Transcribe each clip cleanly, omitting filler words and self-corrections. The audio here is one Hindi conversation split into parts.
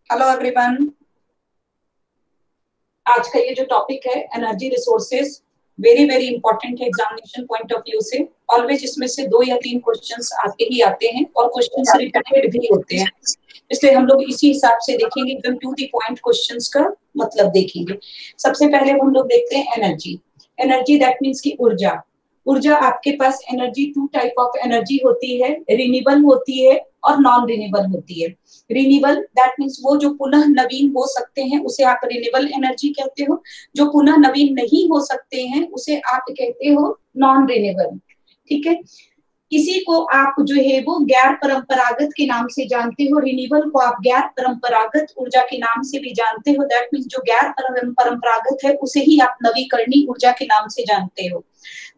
Hello everyone. आज का ये जो टॉपिक है energy resources, very very important है एग्जामिनेशन पॉइंट ऑफ व्यू से। ऑलवेज इसमें से 2 या 3 क्वेश्चंस आते ही आते हैं और क्वेश्चंस रिपीटेड भी होते हैं, इसलिए हम लोग इसी हिसाब से देखेंगे, एकदम टू द पॉइंट क्वेश्चंस का मतलब देखेंगे। सबसे पहले हम लोग देखते हैं एनर्जी। एनर्जी दैट मीन्स की ऊर्जा। ऊर्जा आपके पास एनर्जी 2 टाइप ऑफ एनर्जी होती है, रिन्यूएबल होती है और नॉन रिन्यूएबल होती है। रिन्यूएबल दैट मीन्स वो जो पुनः नवीन हो सकते हैं उसे आप रिन्यूएबल एनर्जी कहते हो। जो पुनः नवीन नहीं हो सकते हैं उसे आप कहते हो नॉन रिन्यूएबल। ठीक है। किसी को आप जो है वो गैर परंपरागत के नाम से जानते हो, रिन्यूएबल को आप गैर परंपरागत ऊर्जा के नाम से भी जानते हो। दैट मीन्स जो गैर परंपरागत है उसे ही आप नवीकरणीय ऊर्जा के नाम से जानते हो।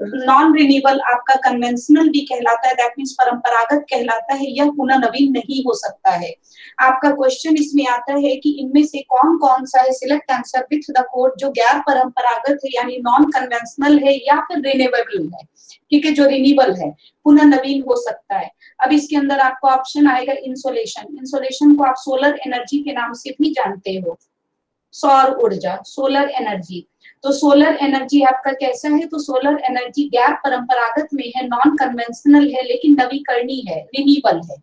नॉन रिन्यूएबल आपका कन्वेंशनल भी कहलाता है, दैट मीन्स परंपरागत कहलाता है, यह पुनः नवीन नहीं हो सकता है। आपका क्वेश्चन इसमें आता है कि इनमें से कौन कौन सा है, select answer with the code, जो गैर परंपरागत है यानी नॉन कन्वेंशनल है या फिर रिन्यूएबल है। ठीक है, जो रिन्यूएबल है, पुनः नवीन हो सकता है। अब इसके अंदर आपको ऑप्शन आएगा इंसोलेशन। इंसोलेशन को आप सोलर एनर्जी के नाम से भी जानते हो, सौर ऊर्जा, सोलर एनर्जी। तो सोलर एनर्जी आपका कैसा है, तो सोलर एनर्जी गैर परंपरागत में है, नॉन कन्वेंशनल है, लेकिन नवीकरणीय है, रिन्यूएबल है।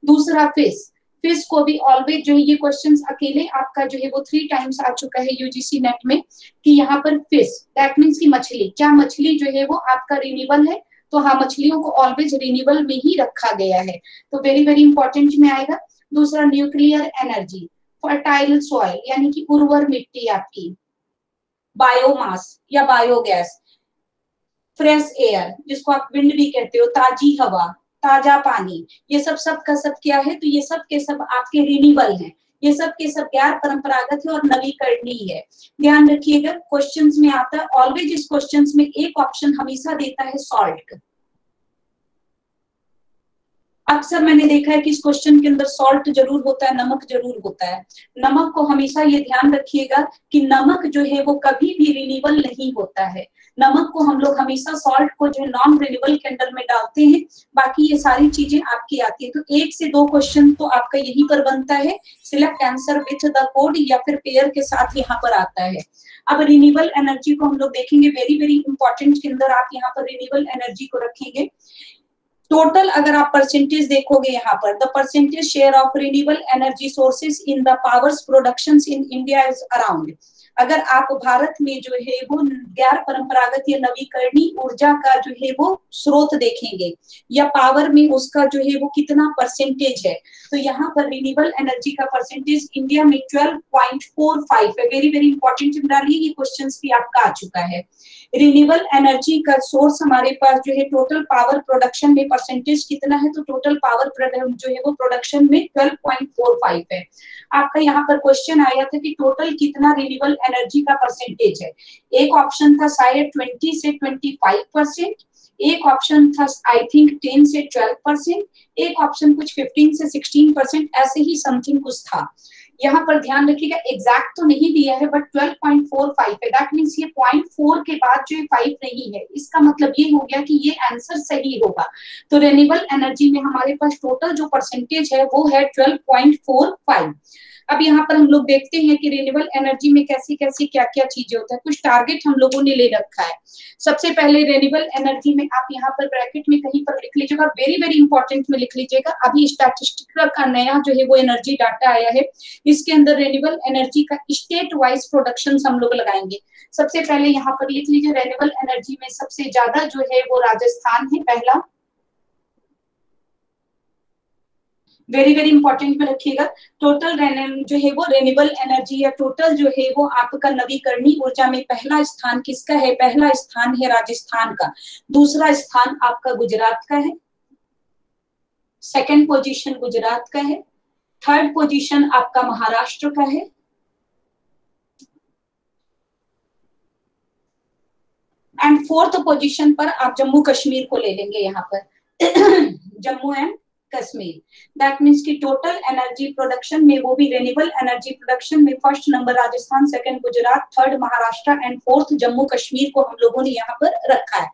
दूसरा फिश। फिश को भी ऑलवेज जो है ये क्वेश्चंस अकेले आपका जो है वो 3 टाइम्स आ चुका है यूजीसी नेट में कि यहाँ पर फिश दैट मीन्स की मछली, क्या मछली जो है वो आपका रिन्यूएबल है, तो हाँ, मछलियों को ऑलवेज रिन्यूएबल में ही रखा गया है, तो वेरी वेरी इंपॉर्टेंट में आएगा। दूसरा न्यूक्लियर एनर्जी, फर्टाइल सॉइल यानी कि उर्वर मिट्टी आपकी, बायोमास या बायोगैस, फ्रेश एयर जिसको आप विंड भी कहते हो, ताजी हवा, ताजा पानी, ये सब सब का सब क्या है, तो ये सब के सब आपके रिन्यूएबल हैं। ये सब के सब गैर परंपरागत है और नवीकरणीय है। ध्यान रखिएगा, क्वेश्चंस में आता है ऑलवेज, इस क्वेश्चंस में एक ऑप्शन हमेशा देता है सॉल्ट। अक्सर मैंने देखा है कि इस क्वेश्चन के अंदर सॉल्ट जरूर होता है, नमक जरूर होता है। नमक को हमेशा ये ध्यान रखिएगा कि नमक जो है वो कभी भी रिन्यूएबल नहीं होता है। नमक को हम लोग हमेशा सॉल्ट को जो नॉन रिन्यूएबल के अंडर में डालते हैं, बाकी ये सारी चीजें आपकी आती है। तो 1 से 2 क्वेश्चन तो आपका यहीं पर बनता है, select answer with the code या फिर पेयर के साथ यहाँ पर आता है। अब रिन्यूएबल एनर्जी को हम लोग देखेंगे, वेरी वेरी इंपॉर्टेंट के अंदर आप यहाँ पर रिन्यूएबल एनर्जी को रखेंगे। टोटल अगर आप परसेंटेज देखोगे यहाँ पर, the percentage share of renewable energy sources in the powers productions in India is around. अगर आप भारत में जो है वो गैर परंपरागत या नवीकरणीय ऊर्जा का जो है वो स्रोत देखेंगे या पावर में उसका जो है वो कितना परसेंटेज है, तो यहाँ पर रिन्यूएबल एनर्जी का परसेंटेज इंडिया में 12.45 है। वेरी वेरी इंपॉर्टेंट डालिए, ये क्वेश्चन भी आपका आ चुका है। रिन्यूएबल एनर्जी का सोर्स हमारे पास जो है टोटल पावर प्रोडक्शन में परसेंटेज कितना है, तो टोटल पावर जो है वो प्रोडक्शन में 12.45 है। आपका यहाँ पर क्वेश्चन आया था कि टोटल कितना रिन्यूएबल एनर्जी का परसेंटेज है। एक ऑप्शन था शायद 20 से 25%, एक ऑप्शन था आई थिंक 10 से 12%, एक ऑप्शन कुछ 15 से 16%, ऐसे ही समथिंग कुछ था। यहाँ पर ध्यान रखिएगा, एग्जैक्ट तो नहीं दिया है बट 12.45 है, दैट मीन्स ये 0.4 के बाद जो 5 नहीं है, इसका मतलब ये हो गया कि ये आंसर सही होगा। तो रिन्यूएबल एनर्जी में हमारे पास टोटल जो परसेंटेज है वो है 12.45। अब यहाँ पर हम लोग देखते हैं कि रिन्यूएबल एनर्जी में कैसी कैसी क्या क्या चीजें होता है, कुछ टारगेट हम लोगों ने ले रखा है। सबसे पहले रिन्यूएबल एनर्जी में आप यहाँ पर ब्रैकेट में कहीं पर लिख लीजिएगा, वेरी वेरी इंपॉर्टेंट में लिख लीजिएगा, अभी स्टैटिस्टिक्स का नया जो है वो एनर्जी डाटा आया है, इसके अंदर रिन्यूएबल एनर्जी का स्टेट वाइज प्रोडक्शन हम लोग लगाएंगे। सबसे पहले यहाँ पर लिख लीजिए, रिन्यूएबल एनर्जी में सबसे ज्यादा जो है वो राजस्थान है पहला, वेरी वेरी इंपॉर्टेंट में रखिएगा। टोटल जो है वो रिन्यूएबल एनर्जी या टोटल जो है वो आपका नवीकरणीय ऊर्जा में पहला स्थान किसका है, पहला स्थान है राजस्थान का, दूसरा स्थान आपका गुजरात का है, सेकंड पोजीशन गुजरात का है, थर्ड पोजीशन आपका महाराष्ट्र का है, एंड फोर्थ पोजीशन पर आप जम्मू कश्मीर को ले लेंगे यहाँ पर Jammu and Kashmir. That means की टोटल एनर्जी प्रोडक्शन में, वो भी रेन्यूएबल एनर्जी प्रोडक्शन में first number Rajasthan, second Gujarat, third Maharashtra and fourth Jammu Kashmir को हम लोगों ने यहाँ पर रखा है।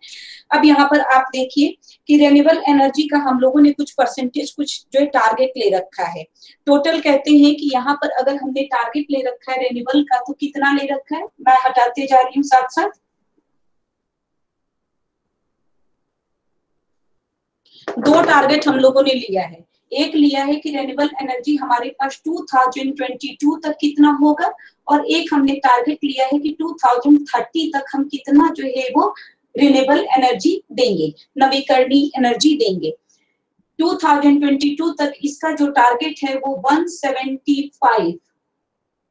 अब यहाँ पर आप देखिए कि रेन्यूएबल एनर्जी का हम लोगों ने कुछ परसेंटेज, कुछ जो है टारगेट ले रखा है। टोटल कहते हैं कि यहाँ पर अगर हमने टारगेट ले रखा है रेन्यूएबल का, तो कितना ले रखा है, मैं हटाते जा रही हूँ साथ साथ। दो टारगेट हम लोगों ने लिया है। एक लिया है कि रेन्यूएबल एनर्जी हमारे पास 2022 तक कितना होगा, और एक हमने टारगेट लिया है कि 2030 तक हम कितना जो है वो रिन्यूएबल एनर्जी देंगे, नवीकरणीय एनर्जी देंगे। 2022 तक इसका जो टारगेट है वो 175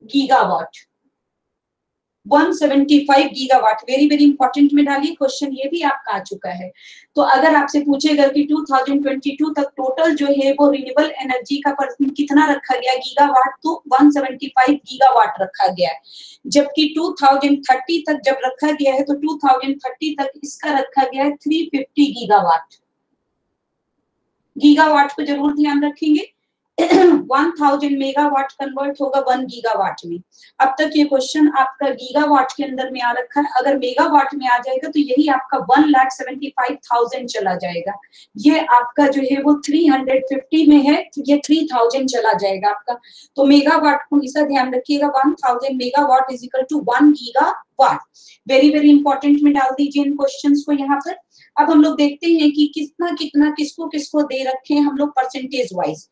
gigawatt, 175 gigawatt. Very very important में डालिए, क्वेश्चन ये भी आपका आ चुका है। तो अगर आपसे पूछेगा कि 2022 तक टोटल जो है वो रिन्यूएबल एनर्जी का कितना रखा गया गीगावाट, तो 175 गीगावाट रखा गया है। जबकि 2030 तक जब रखा गया है तो 2030 तक इसका रखा गया है 350 गीगावाट। गीगावाट को जरूर ध्यान रखेंगे। 1000 मेगावाट कन्वर्ट होगा 1 गीगावाट में। अब तक ये क्वेश्चन आपका गीगावाट के अंदर में आ रखा है, अगर मेगावाट में आ जाएगा तो यही आपका 1,75,000 चला जाएगा। ये आपका जो है वो 350 में है, तो ये 3000 चला जाएगा आपका। तो मेगावाट को हमेशा ध्यान रखिएगा, 1000 megawatt is equal to 1 gigawatt. Very very important में डाल दीजिए इन क्वेश्चंस को यहाँ पर। अब हम लोग देखते हैं कि कितना कितना किसको किसको दे रखे हैं हम लोग परसेंटेज वाइज।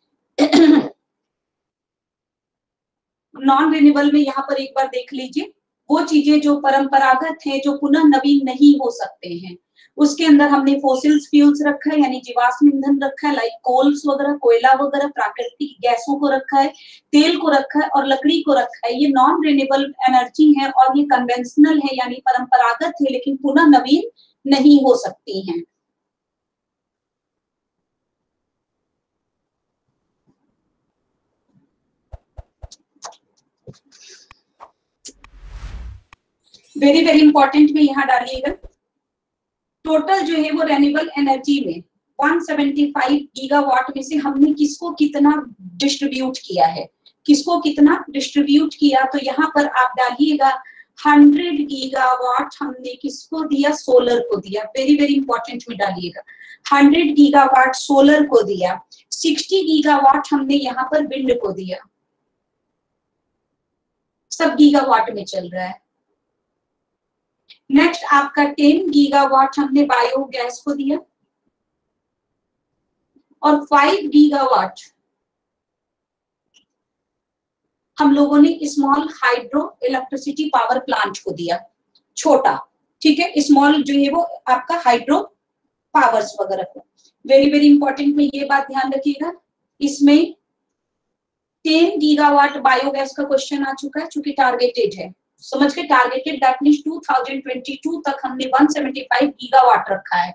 नॉन रिन्यूएबल में यहाँ पर एक बार देख लीजिए, वो चीजें जो परंपरागत हैं, जो पुनः नवीन नहीं हो सकते हैं, उसके अंदर हमने फोसिल्स फ्यूल्स रखा है, यानी जीवाश्म ईंधन रखा है, लाइक कोल्स वगैरह, कोयला वगैरह, प्राकृतिक गैसों को रखा है, तेल को रखा है और लकड़ी को रखा है। ये नॉन रिन्यूएबल एनर्जी है और ये कन्वेंशनल है, यानी परंपरागत है, लेकिन पुनः नवीन नहीं हो सकती हैं। वेरी वेरी इंपॉर्टेंट में यहाँ डालिएगा, टोटल जो है वो रेन्यूएबल एनर्जी में 175 गीगावाट में से हमने किसको कितना डिस्ट्रीब्यूट किया है, किसको कितना डिस्ट्रीब्यूट किया। तो यहाँ पर आप डालिएगा 100 गीगावाट हमने किसको दिया, सोलर को दिया। वेरी वेरी इंपॉर्टेंट में डालिएगा, 100 गीगावाट सोलर को दिया, 60 गीगावाट हमने यहाँ पर विंड को दिया। सब गीगावाट में चल रहा है। नेक्स्ट आपका 10 गीगावाट हमने बायोगैस को दिया और 5 गीगावाट हम लोगों ने small hydro electricity power plant को दिया, छोटा, ठीक है, स्मॉल जो है वो आपका हाइड्रो पावर्स वगैरह को। वेरी वेरी इंपॉर्टेंट में ये बात ध्यान रखिएगा, इसमें 10 गीगावाट बायोगैस का क्वेश्चन आ चुका है, चूंकि टारगेटेड है, समझ के टारगेटेड, दैट मींस 2022 तक हमने 175 गीगावाट रखा है।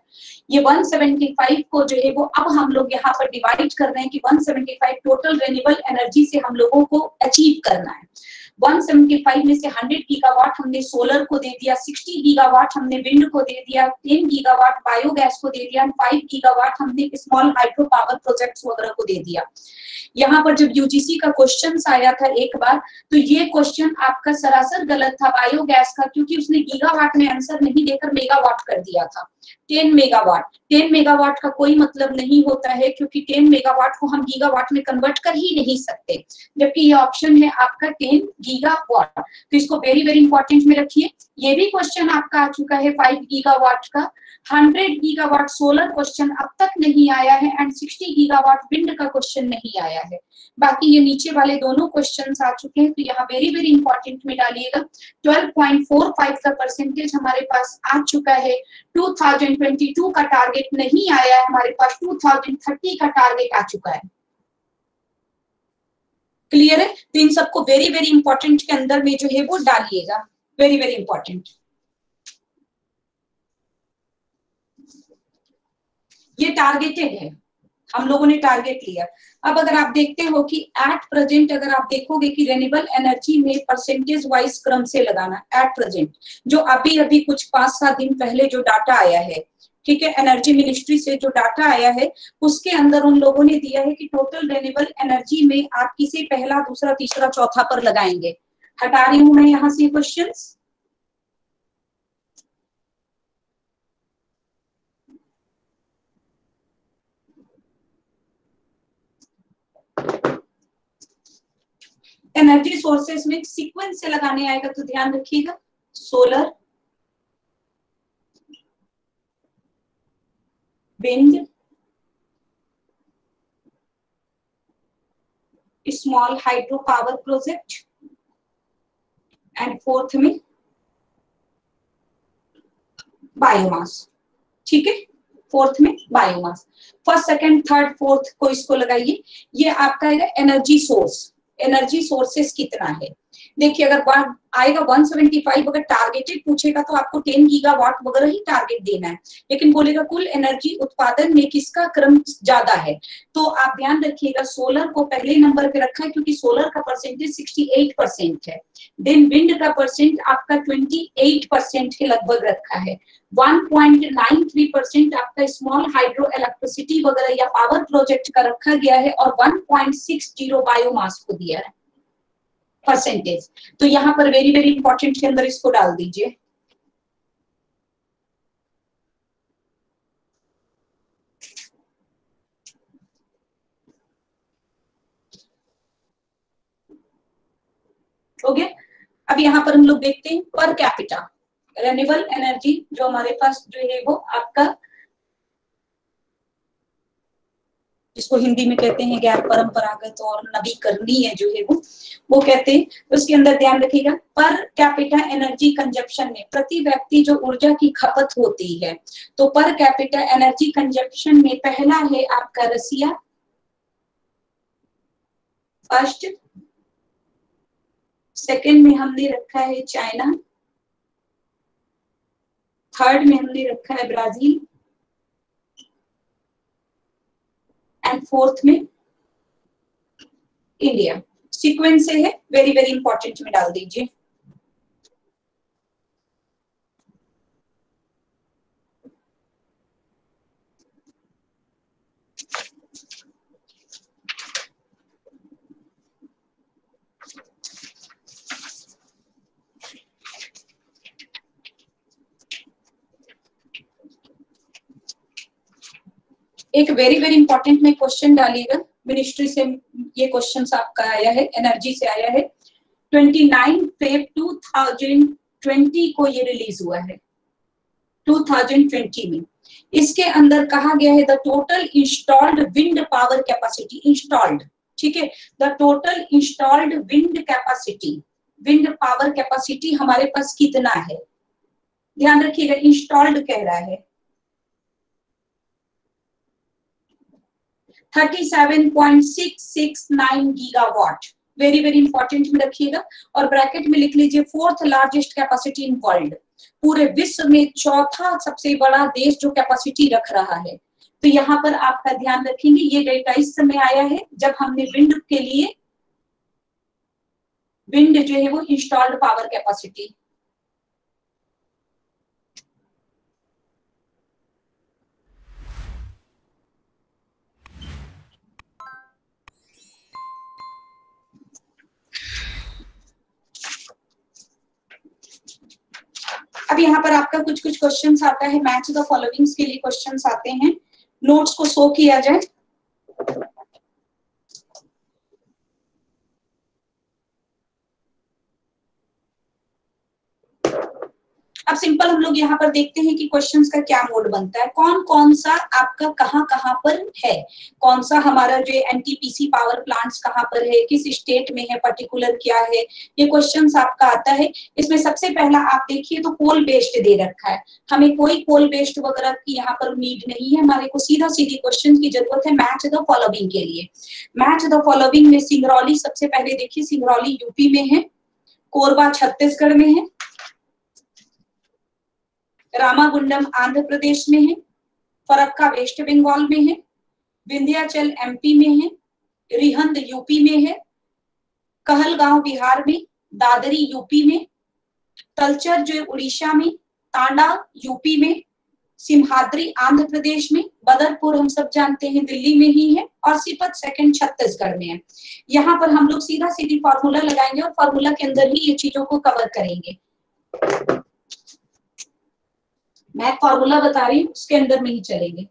ये 175 को जो है वो अब हम लोग यहाँ पर डिवाइड कर रहे हैं कि 175 टोटल रेन्यूएबल एनर्जी से हम लोगों को अचीव करना है। 175 में से 100 गीगावाट हमने सोलर को दे दिया, 60 गीगावाट हमने विंड को दे दिया, 10 गीगावाट बायोगैस को दे दिया, 5 गीगावाट हमने स्मॉल हाइड्रो पावर प्रोजेक्ट्स वगैरह को दे दिया। यहाँ पर जब यूजीसी का क्वेश्चन आया था एक बार, तो ये क्वेश्चन आपका सरासर गलत था बायोगैस का, क्योंकि उसने गीगावाट में आंसर नहीं देकर मेगावाट कर दिया था। 10 मेगावाट, 10 मेगावाट का कोई मतलब नहीं होता है, क्योंकि 10 मेगावाट को हम गीगावाट में कन्वर्ट कर ही नहीं सकते, जबकि ये ऑप्शन है आपका 10 गीगावाट। तो इसको वेरी वेरी इंपॉर्टेंट में रखिए। ये भी क्वेश्चन आपका आ चुका है 5 गीगावाट का। 100 गीगावाट सोलर क्वेश्चन अब तक नहीं आया है एंड 60 गीगावाट विंड का क्वेश्चन नहीं आया है। बाकी ये नीचे वाले दोनों क्वेश्चंस आ चुके हैं, तो यहाँ वेरी वेरी इंपॉर्टेंट में डालिएगा। 12.45 का परसेंटेज हमारे पास आ चुका है। 2022 का टारगेट नहीं आया है, हमारे पास 2030 का टारगेट आ चुका है। क्लियर है? तो इन सबको वेरी वेरी इंपॉर्टेंट के अंदर में जो है वो डालिएगा, वेरी वेरी इंपॉर्टेंट। ये टारगेटेड है, हम लोगों ने टारगेट लिया। अब अगर आप देखते हो कि एट प्रेजेंट, अगर आप देखोगे कि रेन्यूएबल एनर्जी में परसेंटेज वाइज क्रम से लगाना, एट प्रेजेंट जो अभी अभी कुछ 5-7 दिन पहले जो डाटा आया है, ठीक है, एनर्जी मिनिस्ट्री से जो डाटा आया है उसके अंदर उन लोगों ने दिया है कि टोटल रिन्यूएबल एनर्जी में आप किसे पहला, दूसरा, तीसरा, चौथा पर लगाएंगे। हटा रही हूं मैं यहां से क्वेश्चंस। एनर्जी सोर्सेस में सीक्वेंस से लगाने आएगा तो ध्यान रखिएगा, solar, wind, small hydro power project, and fourth में बायोमास। ठीक है, फोर्थ में biomass. First, second, third, fourth को इसको लगाइए। ये आपका है एनर्जी सोर्स। एनर्जी सोर्सेस कितना है देखिए, अगर आएगा 175, अगर टारगेटेड पूछेगा तो आपको 10 गीगावाट वगैरह ही टारगेट देना है, लेकिन बोलेगा कुल एनर्जी उत्पादन में किसका क्रम ज्यादा है, तो आप ध्यान रखिएगा सोलर को पहले नंबर पे रखा है क्योंकि सोलर का परसेंटेज 68% है। देन विंड का परसेंट आपका 28% के लगभग रखा है। 1.93% आपका स्मॉल हाइड्रो इलेक्ट्रिसिटी वगैरह या पावर प्रोजेक्ट का रखा गया है, और 1.60 बायोमास को दिया है परसेंटेज। तो यहाँ पर वेरी वेरी इंपॉर्टेंट के अंदर इसको डाल दीजिए। हो गया। अब यहाँ पर हम लोग देखते हैं पर कैपिटा रिन्यूएबल एनर्जी जो हमारे पास जो है वो आपका, जिसको हिंदी में कहते हैं गैर परंपरागत और नवीकरणीय जो है वो कहते हैं। उसके अंदर ध्यान रखिएगा पर कैपिटा एनर्जी कंजप्शन में प्रति व्यक्ति जो ऊर्जा की खपत होती है, तो पर कैपिटा एनर्जी कंजप्शन में पहला है आपका रसिया, फर्स्ट, सेकंड में हमने रखा है चाइना, थर्ड में हमने रखा है ब्राजील, एंड फोर्थ में इंडिया। सीक्वेंस से है, वेरी वेरी इंपॉर्टेंट में डाल दीजिए। एक वेरी वेरी इंपॉर्टेंट में क्वेश्चन डालिएगा, मिनिस्ट्री से ये क्वेश्चन आपका आया है, एनर्जी से आया है। 29 फेब 2020 को ये रिलीज हुआ है, 2020 में। इसके अंदर कहा गया है the total installed wind power capacity, installed, ठीक है, the total installed wind capacity, wind power capacity हमारे पास कितना है, ध्यान रखिएगा इंस्टॉल्ड कह रहा है 37.669 गीगावाट। वेरी वेरी इंपॉर्टेंट में रखिएगा और ब्रैकेट में लिख लीजिए fourth largest capacity in world, पूरे विश्व में चौथा सबसे बड़ा देश जो कैपेसिटी रख रहा है। तो यहाँ पर आपका ध्यान रखेंगे, ये डेटा इस समय आया है जब हमने विंड के लिए, विंड जो है वो इंस्टॉल्ड पावर कैपेसिटी, अब यहाँ पर आपका कुछ कुछ क्वेश्चंस आता है, मैच द फॉलोइंग्स के लिए क्वेश्चंस आते हैं, नोट्स को शो किया जाए। अब सिंपल हम लोग यहाँ पर देखते हैं कि क्वेश्चंस का क्या मोड बनता है, कौन कौन सा आपका कहाँ कहाँ पर है, कौन सा हमारा जो एनटीपीसी पावर प्लांट्स कहाँ पर है, किस स्टेट में है, पर्टिकुलर क्या है, ये क्वेश्चंस आपका आता है। इसमें सबसे पहला आप देखिए तो कोल बेस्ड दे रखा है, हमें कोई कोल बेस्ड वगैरह की यहाँ पर नीड नहीं है, हमारे को सीधा सीधी क्वेश्चन की जरूरत है मैच द फॉलोइंग के लिए। मैच द फॉलोइंग में सिंगरौली सबसे पहले देखिए, सिंगरौली यूपी में है, कोरबा छत्तीसगढ़ में है, रामागुंडम आंध्र प्रदेश में है, फरक्का वेस्ट बंगाल में है, विंध्याचल एमपी में है, रिहंद यूपी में है, कहलगांव बिहार में, दादरी यूपी में, तलचर जो उड़ीसा में, तांडा यूपी में, सिमहाद्री आंध्र प्रदेश में, बदरपुर हम सब जानते हैं दिल्ली में ही है, और सीपत सेकंड छत्तीसगढ़ में है। यहाँ पर हम लोग सीधा सीधी फॉर्मूला लगाएंगे और फॉर्मूला के अंदर ही ये चीजों को कवर करेंगे। मैं फॉर्मूला बता रही हूँ, उसके अंदर में ही चलेंगे।